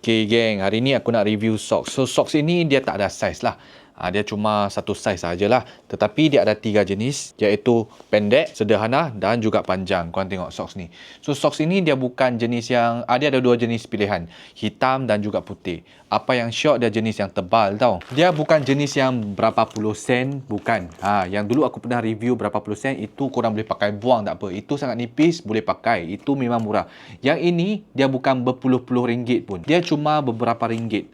Okay geng, hari ni aku nak review socks. So socks ini dia tak ada saiz lah. Dia cuma satu saiz sajalah. Tetapi dia ada 3 jenis, iaitu pendek, sederhana dan juga panjang. Korang tengok socks ni. So socks ini dia bukan jenis yang dia ada 2 jenis pilihan, hitam dan juga putih. Apa yang syok dia jenis yang tebal tau. Dia bukan jenis yang berapa puluh sen, bukan. Yang dulu aku pernah review berapa puluh sen, itu korang boleh pakai buang tak apa. Itu sangat nipis, boleh pakai. Itu memang murah. Yang ini dia bukan berpuluh-puluh ringgit pun. Dia cuma beberapa ringgit.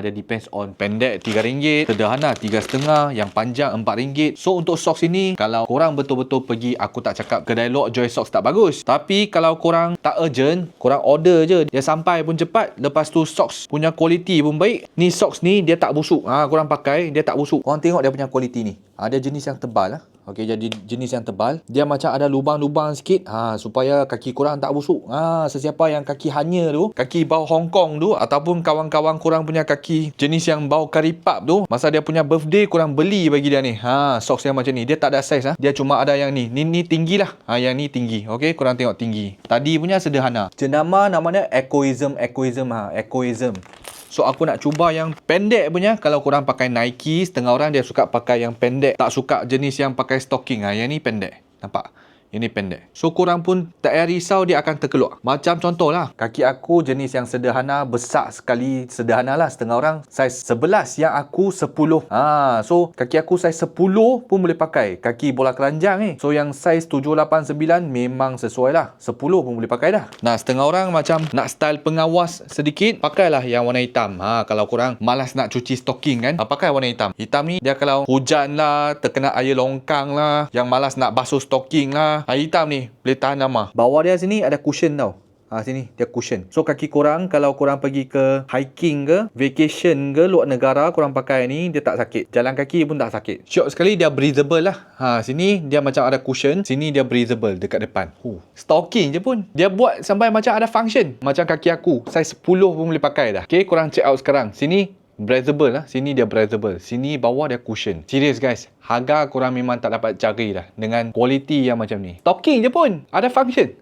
Dia depends on. Pendek RM3, sederhana RM3.5, yang panjang RM4. So untuk socks ini, kalau korang betul-betul pergi, aku tak cakap kedai Lok Joy Socks tak bagus, tapi kalau korang tak urgent, korang order je, dia sampai pun cepat. Lepas tu socks punya kualiti pun baik. Ni socks ni dia tak busuk. Korang pakai dia tak busuk. Korang tengok dia punya kualiti ni. Dia jenis yang tebal lah. Okey, jadi jenis yang tebal. Dia macam ada lubang-lubang sikit supaya kaki korang tak busuk. Sesiapa yang kaki hanya tu, kaki bau Hong Kong tu, ataupun kawan-kawan korang punya kaki jenis yang bau karipap tu, masa dia punya birthday korang beli bagi dia ni. Socks yang macam ni. Dia tak ada saiz. Dia cuma ada yang ni. Ni tinggi lah. Yang ni tinggi. Okey, korang tengok tinggi. Tadi punya sederhana. Jenama namanya Ecoism. Ecoism. So aku nak cuba yang pendek punya. Kalau korang pakai Nike, setengah orang dia suka pakai yang pendek, tak suka jenis yang pakai stocking. Yang ni pendek. Nampak? Ini pendek. So korang pun tak payah risau dia akan terkeluar. Macam contoh lah, kaki aku jenis yang sederhana, besar sekali, sederhana lah. Setengah orang saiz 11, yang aku 10. So kaki aku saiz 10 pun boleh pakai. Kaki bola keranjang ni. So yang saiz 7, 8, 9 memang sesuai lah. 10 pun boleh pakai dah. Nah, setengah orang macam nak style pengawas sedikit, pakailah yang warna hitam. Kalau korang malas nak cuci stocking kan, pakai warna hitam. Hitam ni dia kalau hujan lah, terkena air longkang lah, yang malas nak basuh stocking lah, hitam ni boleh tahan lama. Bawah dia sini ada cushion tau. Sini dia cushion. So kaki korang kalau korang pergi ke hiking ke, vacation ke luar negara, korang pakai ni dia tak sakit. Jalan kaki pun tak sakit. Syok sekali, dia breathable lah. Sini dia macam ada cushion, sini dia breathable dekat depan. Stocking je pun dia buat sampai macam ada function. Macam kaki aku saiz 10 pun boleh pakai dah. Okay, korang check out sekarang. Sini breathable lah. Sini dia breathable. Sini bawah dia cushion. Serius guys, harga korang memang tak dapat cari dah dengan kualiti yang macam ni. Stocking je pun ada function.